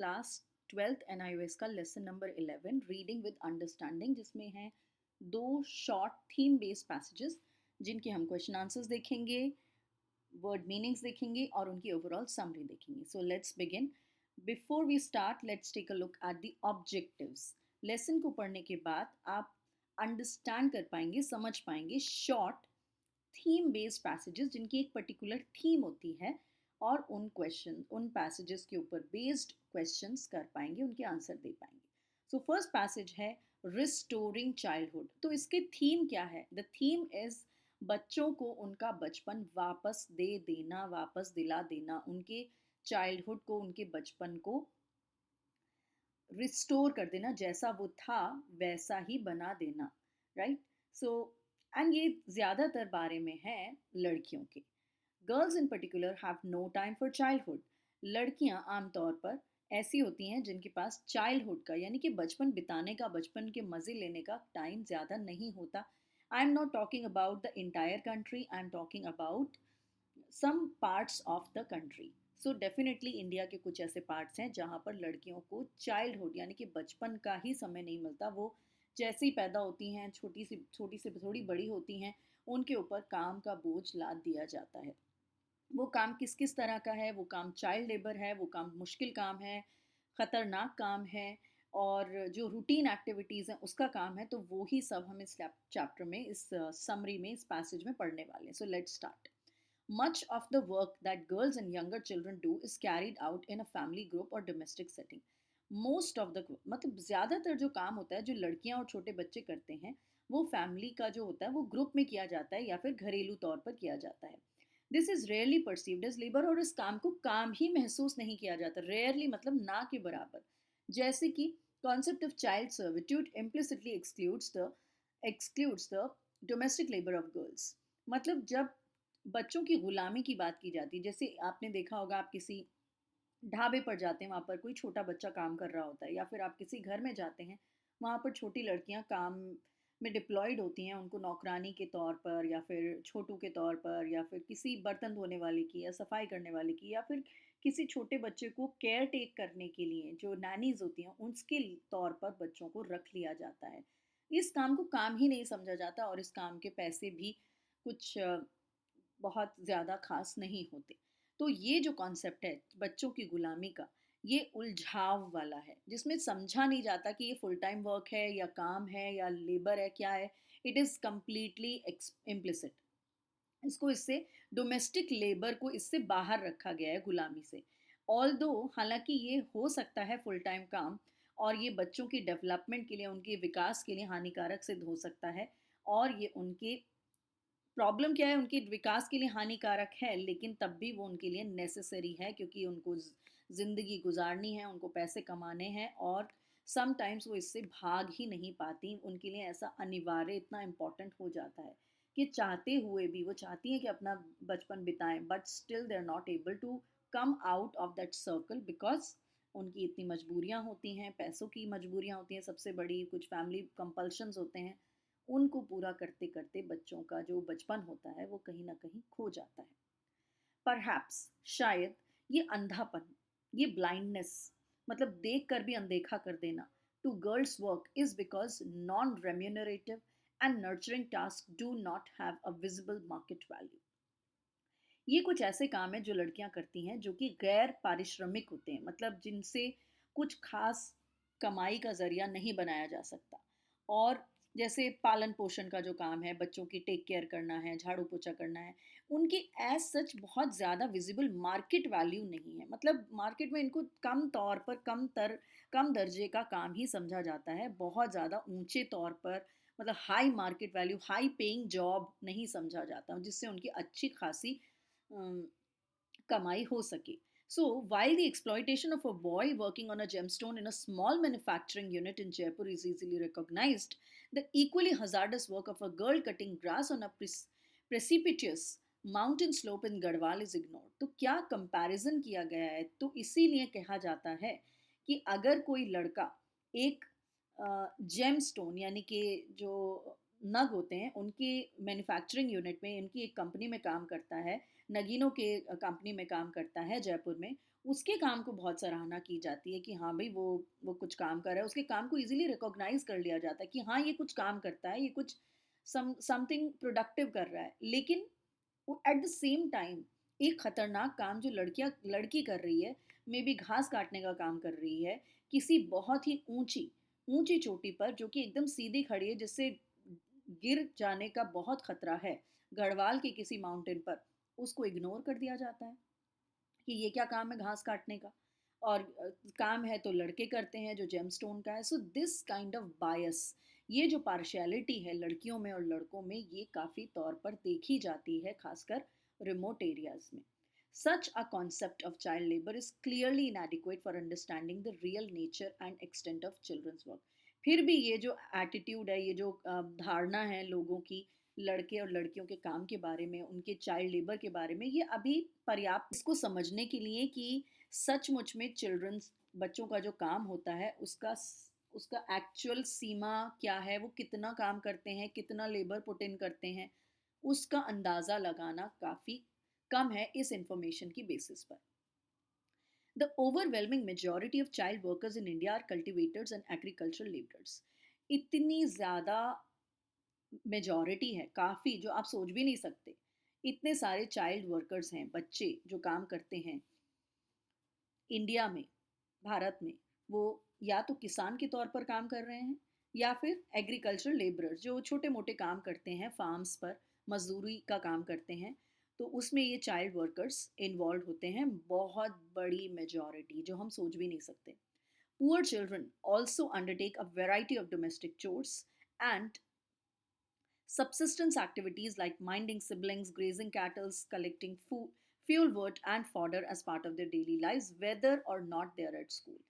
Class 12th NIOS का lesson number 11 reading with understanding, जिसमें हैं दो शॉर्ट थीम बेस्ड पैसेजेस जिनके हम क्वेश्चन आंसर्स देखेंगे, वर्ड मीनिंग्स देखेंगे और उनकी ओवरऑल समरी देखेंगे. So let's begin. Before we start let's take a look at the objectives. Lesson को पढ़ने के बाद आप अंडरस्टैंड कर पाएंगे, समझ पाएंगे शॉर्ट थीम बेस्ड पैसेजेस जिनकी एक पर्टिकुलर थीम होती है, और उन पैसेजेस के ऊपर बेस्ड क्वेश्चंस कर पाएंगे, उनके आंसर दे पाएंगे. सो फर्स्ट पैसेज है रिस्टोरिंग चाइल्डहुड. तो इसके थीम क्या है? द थीम इज बच्चों को उनका बचपन वापस दे देना, वापस दिला देना, उनके चाइल्डहुड को, उनके बचपन को रिस्टोर कर देना, जैसा वो था वैसा ही बना देना. राइट. सो एंड ये ज़्यादातर बारे में है लड़कियों के. Girls in particular have no time for childhood. लड़कियां आमतौर पर ऐसी होती हैं जिनके पास चाइल्डहुड का, यानी कि बचपन बिताने का, बचपन के मज़े लेने का टाइम ज़्यादा नहीं होता. I am not talking about the entire country, I am talking about some parts of the country. So definitely India के कुछ ऐसे पार्ट्स हैं जहाँ पर लड़कियों को चाइल्डहुड यानी कि बचपन का ही समय नहीं मिलता. वो जैसे ही पैदा होती हैं, छोटी से थोड़ी बड़ी होती हैं, उनके ऊपर काम का बोझ लाद दिया जाता है. वो काम किस किस तरह का है? वो काम चाइल्ड लेबर है, वो काम मुश्किल काम है, ख़तरनाक काम है, और जो रूटीन एक्टिविटीज़ हैं उसका काम है. तो वो ही सब हम इस चैप्टर में, इस समरी में, इस पैसेज में पढ़ने वाले हैं. So let's start. Much of the work that girls and younger children do is carried out in a family group or domestic setting. Most of the मतलब ज़्यादातर जो काम होता है जो लड़कियां और छोटे बच्चे करते हैं, वो फैमिली का जो होता है वो ग्रुप में किया जाता है या फिर घरेलू तौर पर किया जाता है. This is rarely perceived as labour. और इस काम को काम ही महसूस नहीं किया जाता. रेयरली मतलब ना के बराबर. जैसे कि concept of child servitude implicitly excludes the domestic labour of girls. मतलब जब बच्चों की गुलामी की बात की जाती है, जैसे आपने देखा होगा, आप किसी ढाबे पर जाते हैं, वहाँ पर कोई छोटा बच्चा काम कर रहा होता है, या फिर आप किसी घर में जाते हैं, वहाँ पर छोटी लड़कियाँ काम में डिप्लॉयड होती हैं, उनको नौकरानी के तौर पर या फिर छोटू के तौर पर, या फिर किसी बर्तन धोने वाले की या सफाई करने वाले की, या फिर किसी छोटे बच्चे को केयर टेक करने के लिए जो नैनीज होती हैं उसके तौर पर बच्चों को रख लिया जाता है. इस काम को काम ही नहीं समझा जाता, और इस काम के पैसे भी कुछ बहुत ज़्यादा खास नहीं होते. तो ये जो कॉन्सेप्ट है बच्चों की गुलामी का, ये उलझाव वाला है, जिसमें समझा नहीं जाता कि ये फुल टाइम वर्क है या काम है या लेबर है, क्या है. It is completely implicit. इसको इससे डोमेस्टिक लेबर को इससे बाहर रखा गया है, गुलामी से. ऑल दो हालांकि ये हो सकता है फुल टाइम काम, और ये बच्चों की डेवलपमेंट के लिए, उनके विकास के लिए हानिकारक सिद्ध हो सकता है, और ये उनके प्रॉब्लम क्या है, उनके विकास के लिए हानिकारक है, लेकिन तब भी वो उनके लिए नेसेसरी है, क्योंकि उनको ज़िंदगी गुजारनी है, उनको पैसे कमाने हैं, और समटाइम्स वो इससे भाग ही नहीं पाती. उनके लिए ऐसा अनिवार्य, इतना इम्पोर्टेंट हो जाता है कि चाहते हुए भी, वो चाहती हैं कि अपना बचपन बिताएं, but still they are not able to come out of that circle, because उनकी इतनी मजबूरियां होती हैं, पैसों की मजबूरियां होती हैं सबसे बड़ी, कुछ फैमिली कंपल्शंस होते हैं. उनको पूरा करते करते बच्चों का जो बचपन होता है वो कहीं ना कहीं खो जाता है. परहैप्स, शायद, ये अंधापन, ये ब्लाइंडनेस, मतलब देख कर भी अनदेखा कर देना, to girls work is because non remunerative and nurturing task do not have a visible market value. ये कुछ ऐसे काम हैं जो लड़कियां करती हैं जो कि गैर पारिश्रमिक होते हैं, मतलब जिनसे कुछ खास कमाई का जरिया नहीं बनाया जा सकता. और जैसे पालन पोषण का जो काम है, बच्चों की टेक केयर करना है, झाड़ू पोछा करना है, उनकी एज सच बहुत ज़्यादा विजिबल मार्केट वैल्यू नहीं है. मतलब मार्केट में इनको कम तौर पर, कम दर्जे का काम ही समझा जाता है, बहुत ज़्यादा ऊंचे तौर पर, मतलब high market value, high paying job नहीं समझा जाता, जिससे उनकी अच्छी खासी अम, कमाई हो सके. So, while the exploitation of a boy working on a gemstone in a small manufacturing unit in Jaipur is easily recognized, the equally hazardous work of a girl cutting grass on a precipitous mountain slope in Garhwal is ignored. तो क्या comparison किया गया है? तो इसीलिए कहा जाता है कि अगर कोई लड़का एक जेम स्टोन यानी कि जो नग होते हैं उनके मैन्युफैक्चरिंग यूनिट में, इनकी एक कंपनी में काम करता है, नगीनों के कंपनी में काम करता है जयपुर में, उसके काम को बहुत सराहना की जाती है कि हाँ भाई वो कुछ काम कर रहा है, उसके काम को इजीली रिकॉग्नाइज कर लिया जाता है कि हाँ ये कुछ काम करता है, ये कुछ समथिंग प्रोडक्टिव कर रहा है। लेकिन एट द सेम टाइम एक खतरनाक काम जो लड़की कर रही है, मे बी घास काटने का काम कर रही है, किसी बहुत ही ऊंची ऊंची चोटी पर जो कि एकदम सीधी खड़ी है, जिससे गिर जाने का बहुत खतरा है, गढ़वाल के किसी माउंटेन पर, उसको इग्नोर कर दिया जाता है कि ये क्या काम है घास काटने का। और काम है तो लड़के करते हैं जो जेमस्टोन का है। सो दिस काइंड ऑफ बायस, ये जो पार्शियलिटी है लड़कियों में और लड़कों में, ये काफ़ी तौर पर देखी जाती है, खासकर रिमोट एरियाज में। Such a concept of child labor is clearly inadequate for understanding the real nature and extent of children's work. फिर भी ये जो एटीट्यूड है, ये जो धारणा है लोगों की लड़के और लड़कियों के काम के बारे में, उनके चाइल्ड लेबर के बारे में, ये अभी पर्याप्त इसको समझने के लिए कि सचमुच में चिल्ड्रंस, बच्चों का जो काम होता है उसका उसका एक्चुअल सीमा क्या है, वो कितना काम करते हैं, कितना लेबर पुट इन करते हैं, उसका अंदाज़ा लगाना काफ़ी कम है इस इंफॉर्मेशन की बेसिस पर। The overwhelming majority of child workers in India are cultivators and agricultural labourers. इतनी ज़्यादा मेजॉरिटी है, काफ़ी, जो आप सोच भी नहीं सकते। इतने सारे चाइल्ड वर्कर्स हैं, बच्चे जो काम करते हैं इंडिया में, भारत में। वो या तो किसान के तौर पर काम कर रहे हैं, या फिर एग्रीकल्चरल लेबरर्स जो छोटे मोटे काम करते हैं फार्म्स पर, मजदूरी का काम करते हैं। तो उसमें ये चाइल्ड वर्कर्स इन्वॉल्व होते हैं, बहुत बड़ी मेजॉरिटी जो हम सोच भी नहीं सकते। Poor children also undertake a variety of domestic chores and subsistence activities like minding siblings, grazing cattle, collecting food, fuel wood, and fodder as part of their daily lives, whether or not they are at school.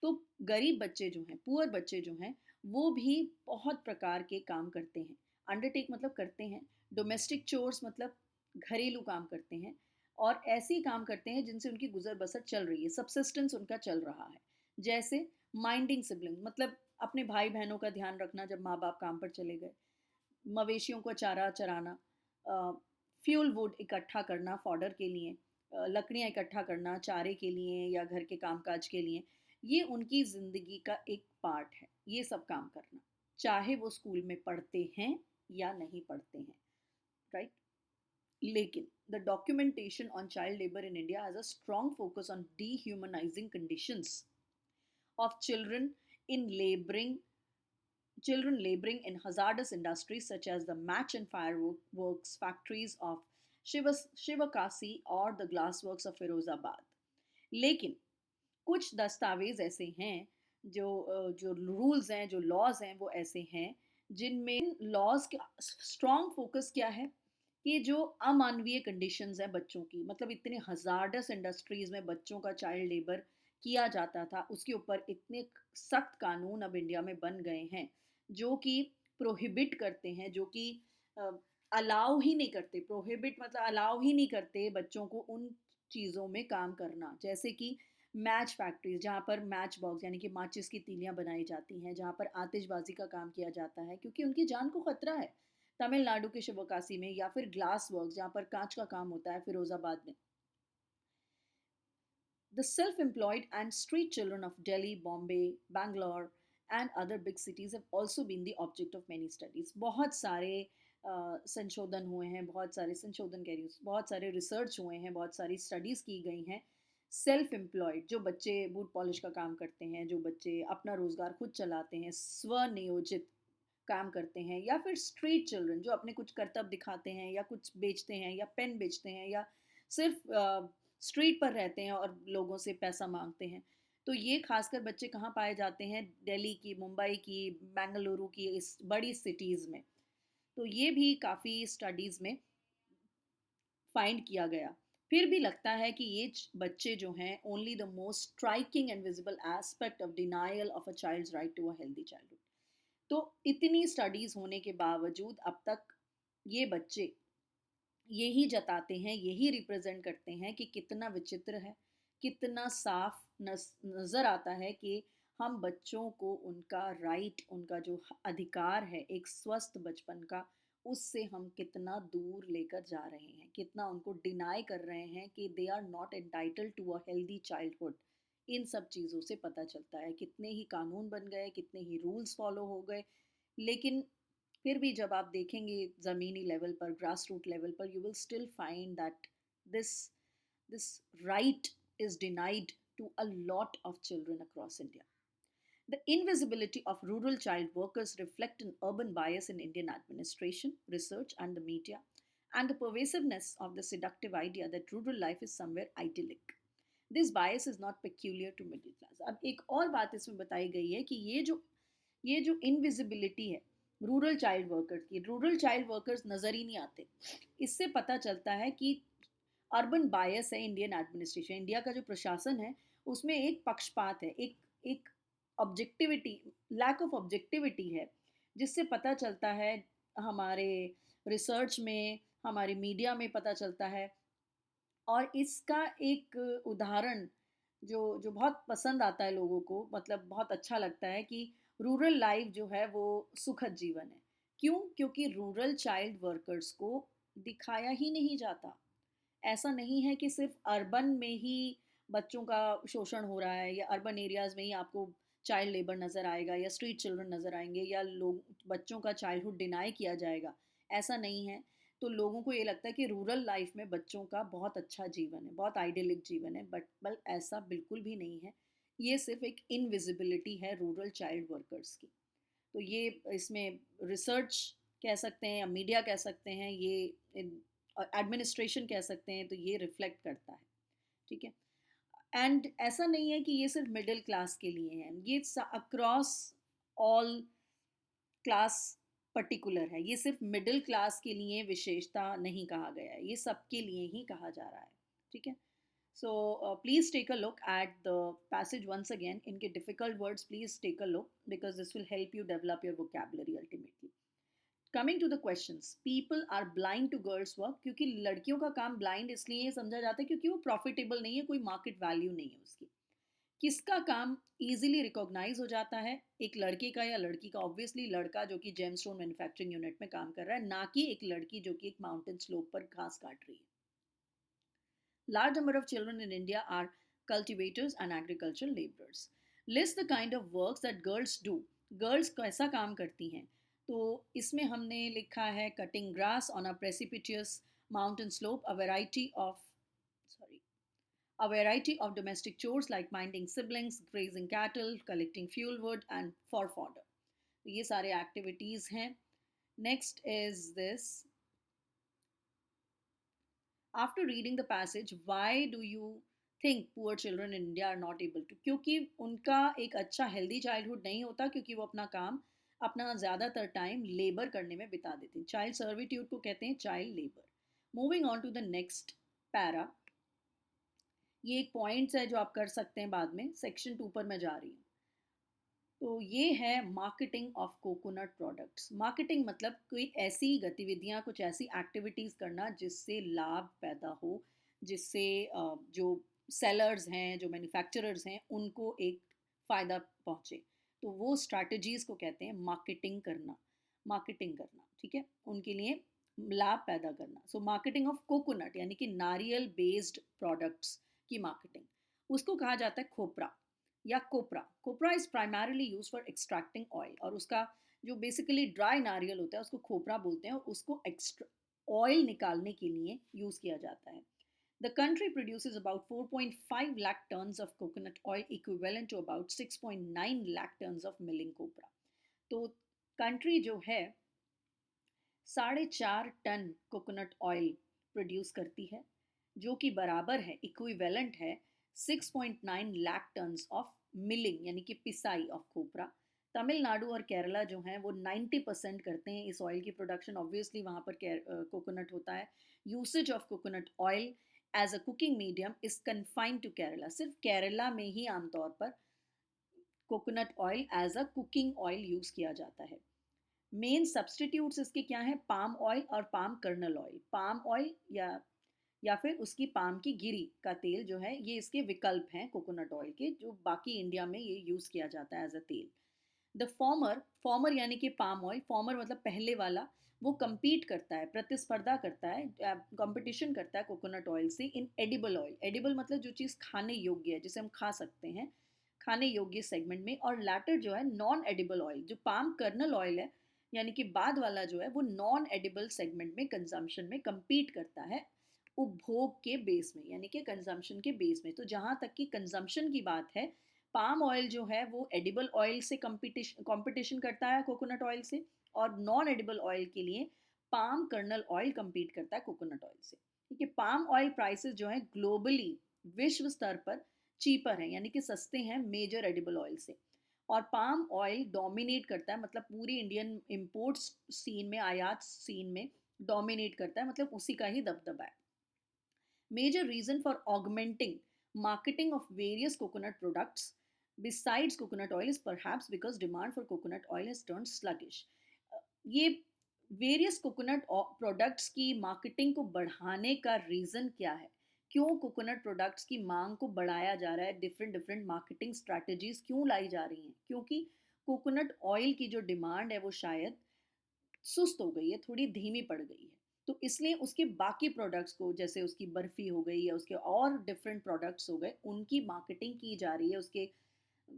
तो गरीब बच्चे जो हैं, poor बच्चे जो हैं, वो भी बहुत प्रकार के काम करते हैं। अंडरटेक मतलब करते हैं, डोमेस्टिक चोर्स मतलब घरेलू काम करते हैं, और ऐसे ही काम करते हैं जिनसे उनकी गुजर बसर चल रही है, सबसिस्टेंस उनका चल रहा है। जैसे माइंडिंग सिबलिंग मतलब अपने भाई बहनों का ध्यान रखना जब माँ बाप काम पर चले गए, मवेशियों को चारा चराना, फ्यूल वुड इकट्ठा करना फॉडर के लिए, लकड़ियाँ इकट्ठा करना चारे के लिए या घर के कामकाज के लिए, ये उनकी ज़िंदगी का एक पार्ट है, ये सब काम करना, चाहे वो स्कूल में पढ़ते हैं या नहीं पढ़ते हैं, राइट। लेकिन the documentation on child labour in India has a strong focus on dehumanizing conditions of in laboring laboring in hazardous industries such as the match and fireworks factories of Shivakasi or the glassworks of Firozabad. लेकिन कुछ दस्तावेज ऐसे हैं जो rules हैं, जो laws हैं, वो ऐसे हैं जिनमें लॉज का स्ट्रॉन्ग फोकस क्या है कि जो अमानवीय कंडीशंस हैं बच्चों की, मतलब इतने हजार्डस इंडस्ट्रीज में बच्चों का चाइल्ड लेबर किया जाता था, उसके ऊपर इतने सख्त कानून अब इंडिया में बन गए हैं जो कि प्रोहिबिट करते हैं, जो कि अलाउ ही नहीं करते, प्रोहिबिट मतलब अलाउ ही नहीं करते बच्चों को उन चीज़ों में काम करना। जैसे कि मैच फैक्ट्रीज जहाँ पर मैच बॉक्स यानी कि माचिस की तीलियाँ बनाई जाती हैं, जहाँ पर आतिशबाजी का काम किया जाता है क्योंकि उनकी जान को खतरा है, तमिलनाडु के शिवकाशी में, या फिर ग्लास वर्क जहाँ पर कांच का काम होता है फिरोजाबाद में। The self-employed and street children of Delhi, Bombay, Bangalore and other big cities have also been the object of many studies. बहुत सारे संशोधन हुए हैं, बहुत सारे संशोधन कह रही हूँ, बहुत सारे रिसर्च हुए हैं, बहुत सारी स्टडीज़ की गई हैं। सेल्फ एम्प्लॉयड जो बच्चे बूट पॉलिश का काम करते हैं, जो बच्चे अपना रोज़गार खुद चलाते हैं, स्वनियोजित काम करते हैं, या फिर स्ट्रीट चिल्ड्रन जो अपने कुछ करतब दिखाते हैं या कुछ बेचते हैं या पेन बेचते हैं या सिर्फ स्ट्रीट पर रहते हैं और लोगों से पैसा मांगते हैं। तो ये खासकर बच्चे कहाँ पाए जाते हैं? दिल्ली की, मुंबई की, बेंगलुरु की, इस बड़ी सिटीज़ में। तो ये भी काफ़ी स्टडीज़ में फाइंड किया गया। फिर भी लगता है कि ये बच्चे जो हैं only the most striking and visible aspect of denial of a child's right to a healthy childhood. तो इतनी स्टडीज़ होने के बावजूद अब तक ये बच्चे यही जताते हैं, यही रिप्रेजेंट करते हैं कि कितना विचित्र है, कितना साफ नज़र आता है कि हम बच्चों को उनका राइट, उनका जो अधिकार है एक स्वस्थ बचपन का, उससे हम कितना दूर लेकर जा रहे हैं, कितना उनको डिनाई कर रहे हैं कि they are not entitled to a healthy childhood. इन सब चीज़ों से पता चलता है, कितने ही कानून बन गए, कितने ही रूल्स फॉलो हो गए, लेकिन फिर भी जब आप देखेंगे ज़मीनी लेवल पर, ग्रास रूट लेवल पर, you will still find that this this right is denied to a lot of children across India. The invisibility of rural child workers reflect an urban bias in Indian administration, research, and the media, and the pervasiveness of the seductive idea that rural life is somewhere idyllic. This bias is not peculiar to middle class. अब एक और बात इसमें बताई गई है कि ये जो इनविजिबिलिटी है रूरल चाइल्ड वर्कर्स नज़र ही नहीं आते। इससे पता चलता है कि अर्बन बायस है इंडियन एडमिनिस्ट्रेशन, इंडिया का जो प्रशासन है उसमें एक पक्षपात है, एक एक ऑब्जेक्टिविटी, लैक ऑफ ऑब्जेक्टिविटी है, जिससे पता चलता है हमारे रिसर्च में, हमारे मीडिया में पता चलता है। और इसका एक उदाहरण जो जो बहुत पसंद आता है लोगों को, मतलब बहुत अच्छा लगता है कि रूरल लाइफ जो है वो सुखद जीवन है। क्यों? क्योंकि रूरल चाइल्ड वर्कर्स को दिखाया ही नहीं जाता। ऐसा नहीं है कि सिर्फ अर्बन में ही बच्चों का शोषण हो रहा है, या अर्बन एरियाज़ में ही आपको चाइल्ड लेबर नज़र आएगा, या स्ट्रीट चिल्ड्रन नज़र आएंगे, या लोग बच्चों का चाइल्डहुड डिनाई किया जाएगा। ऐसा नहीं है। तो लोगों को ये लगता है कि रूरल लाइफ में बच्चों का बहुत अच्छा जीवन है, बहुत आइडियलिक जीवन है, बट ऐसा बिल्कुल भी नहीं है। ये सिर्फ एक इनविजिबिलिटी है रूरल चाइल्ड वर्कर्स की। तो ये इसमें रिसर्च कह सकते हैं या मीडिया कह सकते हैं, ये एडमिनिस्ट्रेशन कह सकते हैं, तो ये रिफ्लेक्ट करता है। ठीक है। एंड ऐसा नहीं है कि ये सिर्फ मिडिल क्लास के लिए है, ये अक्रॉस ऑल क्लास पर्टिकुलर है। ये सिर्फ मिडिल क्लास के लिए विशेषता नहीं कहा गया है, ये सबके लिए ही कहा जा रहा है। ठीक है। So please take a look at the passage once again. इनके difficult words please take a look because this will help you develop your vocabulary ultimately. Coming to the questions, people are blind to girls work क्योंकि लड़कियों का काम blind इसलिए समझा जाता है क्योंकि वो profitable नहीं है, कोई market value नहीं है उसकी। किसका काम इजीली रिकॉग्नाइज हो जाता है? एक लड़के का या लड़की का? ऑब्वियसली लड़का जो कि जेमस्टोन मैन्युफैक्चरिंग यूनिट में काम कर रहा है, ना कि एक लड़की जो कि एक माउंटेन स्लोप पर घास काट रही है। Large number of children in India are cultivators and agricultural laborers. List the kind of works that girls do. Girls कैसा काम करती हैं? तो इसमें हमने लिखा है cutting grass on a precipitous mountain slope, a variety of domestic chores like minding siblings, grazing cattle, collecting fuel wood and for fodder. तो ये सारे activities हैं. Next is this. After reading the passage, why do you think poor children in India are not able to? क्योंकि उनका एक अच्छा healthy childhood नहीं होता, क्योंकि वो अपना काम, अपना ज़्यादातर टाइम लेबर करने में बिता देते हैं। चाइल्ड सर्विट्यूड को कहते हैं child labour. Moving on to the next para. ये एक पॉइंट्स है जो आप कर सकते हैं बाद में। सेक्शन 2 पर मैं जा रही हूँ। तो ये है marketing of coconut products. Marketing मतलब कोई ऐसी गतिविधियाँ, कुछ ऐसी एक्टिविटीज़ करना जिससे लाभ पैदा हो, जिससे जो सेलर्स हैं, जो मैन्युफैक्चरर्स हैं, उनको एक फ़ायदा पहुँचे। तो वो स्ट्रैटेजीज़ को कहते हैं मार्केटिंग करना। मार्केटिंग करना, ठीक है, उनके लिए लाभ पैदा करना। सो मार्केटिंग ऑफ कोकोनट यानी कि नारियल बेस्ड प्रोडक्ट्स की मार्केटिंग, उसको कहा जाता है खोपरा या copra. Copra is primarily use for extracting oil, और उसका जो बेसिकली ड्राई नारियल होता है उसको खोपरा बोलते हैं, और उसको ऑयल निकालने के लिए यूज़ किया जाता है। The country produces about 4.5 lakh tons of coconut oil, equivalent to about 6.9 lakh tons of milling copra. तो कंट्री जो है 4.5 टन कोकोनट ऑयल प्रोड्यूस करती है, जो कि बराबर है, इक्विवेलेंट है 6.9 लाख टन्स ऑफ मिलिंग यानी कि पिसाई ऑफ खोपरा। तमिलनाडु और केरला जो हैं वो 90% करते हैं इस ऑयल की प्रोडक्शन। ऑब्वियसली वहाँ पर कोकोनट होता है। Usage of coconut oil as a cooking medium is confined to Kerala. सिर्फ केरला में ही आमतौर पर coconut oil as a cooking oil use किया जाता है। मेन सब्सटीट्यूट्स इसके क्या हैं? पाम ऑयल और palm kernel oil. Palm oil या फिर उसकी पाम की गिरी का तेल जो है, ये इसके विकल्प हैं कोकोनट ऑयल के, जो बाकी इंडिया में ये यूज़ किया जाता है एज अ तेल। द फॉर्मर, फॉर्मर यानी कि पाम ऑयल, फॉर्मर मतलब पहले वाला, वो compete करता है, प्रतिस्पर्धा करता है, कंपटीशन करता है कोकोनट ऑयल से इन एडिबल ऑयल। एडिबल मतलब जो चीज़ खाने योग्य है, जिसे हम खा सकते हैं, खाने योग्य सेगमेंट में। और लैटर जो है नॉन एडिबल ऑयल, जो पाम कर्नल ऑयल है, यानी कि बाद वाला जो है वो नॉन एडिबल सेगमेंट में कंजम्पशन में compete करता है उपभोग के बेस में, यानी कि कंजम्पशन के बेस में। तो जहाँ तक कि कंजम्पशन की बात है, पाम ऑयल जो है वो एडिबल ऑयल से कंपटीशन करता है कोकोनट ऑयल से, और नॉन एडिबल ऑयल के लिए पाम कर्नल ऑयल compete करता है कोकोनट ऑयल से। ठीक है, पाम ऑयल प्राइसेस जो है ग्लोबली, विश्व स्तर पर चीपर हैं, यानी कि सस्ते हैं मेजर एडिबल ऑयल से। और पाम ऑयल डोमिनेट करता है, मतलब पूरी इंडियन इंपोर्ट्स सीन में, आयात सीन में डोमिनेट करता है, मतलब उसी का ही दबदबा है। Major reason for augmenting marketing of various coconut products besides coconut oil is perhaps because demand for coconut oil has turned sluggish. ये वेरियस कोकोनट प्रोडक्ट्स की मार्केटिंग को बढ़ाने का रीज़न क्या है? क्यों कोकोनट प्रोडक्ट्स की मांग को बढ़ाया जा रहा है? डिफरेंट डिफरेंट मार्केटिंग स्ट्रैटेजीज क्यों लाई जा रही हैं? क्योंकि कोकोनट ऑयल की जो डिमांड है वो शायद सुस्त हो गई है, थोड़ी धीमी पड़ गई है। तो इसलिए उसके बाकी प्रोडक्ट्स को, जैसे उसकी बर्फ़ी हो गई या उसके और डिफरेंट प्रोडक्ट्स हो गए, उनकी मार्केटिंग की जा रही है। उसके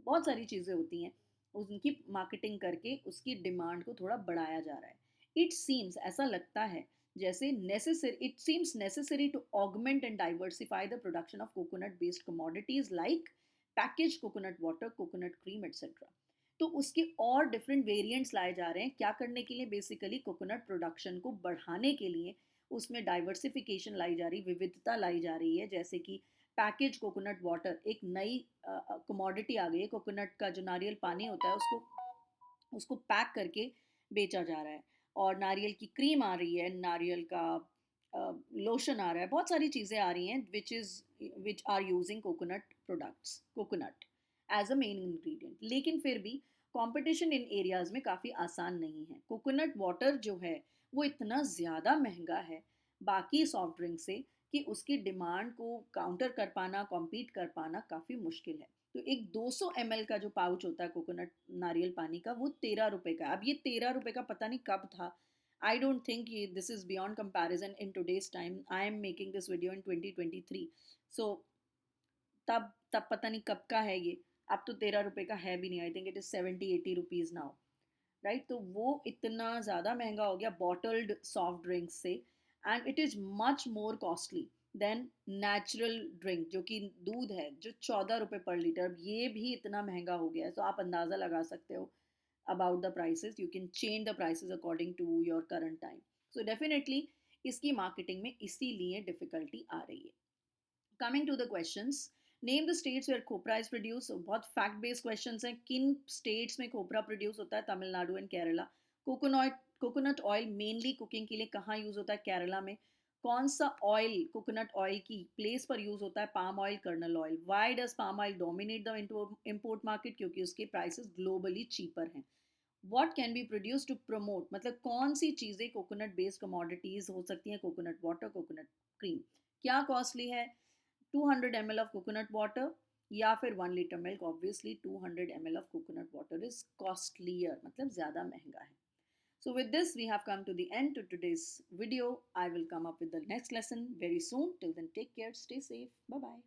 बहुत सारी चीज़ें होती हैं, उनकी मार्केटिंग करके उसकी डिमांड को थोड़ा बढ़ाया जा रहा है। इट सीम्स, ऐसा लगता है जैसे necessary, it seems necessary to augment and diversify the production of coconut based commodities like package coconut water, coconut cream etcetera. तो उसके और डिफरेंट वेरिएंट्स लाए जा रहे हैं, क्या करने के लिए? बेसिकली कोकोनट प्रोडक्शन को बढ़ाने के लिए उसमें डाइवर्सिफिकेशन लाई जा रही, विविधता लाई जा रही है। जैसे कि पैकेज कोकोनट वाटर, एक नई कमोडिटी आ गई है, कोकोनट का जो नारियल पानी होता है उसको उसको पैक करके बेचा जा रहा है। और नारियल की क्रीम आ रही है, नारियल का लोशन आ रहा है, बहुत सारी चीज़ें आ रही हैं which are using coconut products, coconut as a main ingredient. लेकिन फिर भी कंपटीशन इन एरियाज़ में काफ़ी आसान नहीं है। कोकोनट वाटर जो है वो इतना ज़्यादा महंगा है बाकी सॉफ्ट ड्रिंक से, कि उसकी डिमांड को काउंटर कर पाना, कॉम्पीट कर पाना काफ़ी मुश्किल है। तो एक 200 ml का जो पाउच होता है कोकोनट नारियल पानी का, वो 13 रुपए का। अब ये 13 रुपए का पता नहीं कब था। I don't think this is beyond comparison in today's time. I am making this video इन 2023, सो तब तब पता नहीं कब का है ये। अब तो 13 रुपए का है भी नहीं, I think it is 70-80 rupees now, right? तो वो इतना ज़्यादा महंगा हो गया बॉटल्ड सॉफ्ट ड्रिंक से, and it is much more costly than natural drink, जो कि दूध है, जो 14 रुपये पर लीटर। अब ये भी इतना महंगा हो गया है, तो आप अंदाज़ा लगा सकते हो about the prices. You can change the prices according to your current time. So definitely इसकी मार्केटिंग में इसीलिए डिफ़िकल्टी आ रही है। Coming to the questions, name the states where खोपरा इज प्रोड्यूस। बहुत फैक्ट बेस्ड क्वेश्चंस हैं। किन स्टेट्स में खोपरा प्रोड्यूस होता है? Tamil Nadu and Kerala. Coconut oil mainly cooking के लिए कहाँ यूज होता है? केरला में। कौन सा ऑयल कोकोनट ऑयल की प्लेस पर यूज होता है? Palm oil, kernel oil. Why does palm oil dominate the import market? क्योंकि उसके प्राइसेस ग्लोबली चीपर हैं। What can be produce to promote, मतलब कौन सी चीज़ें कोकोनट बेस्ड कमोडिटीज हो सकती हैं? Coconut water, coconut cream. क्या कॉस्टली है? 200 ml of coconut water या फिर 1 litre milk? Obviously 200 ml of coconut water is costlier, मतलब ज़्यादा महंगा है। So with this we have come to the end to today's video. I will come up with the next lesson very soon. Till then, take care, stay safe, bye bye.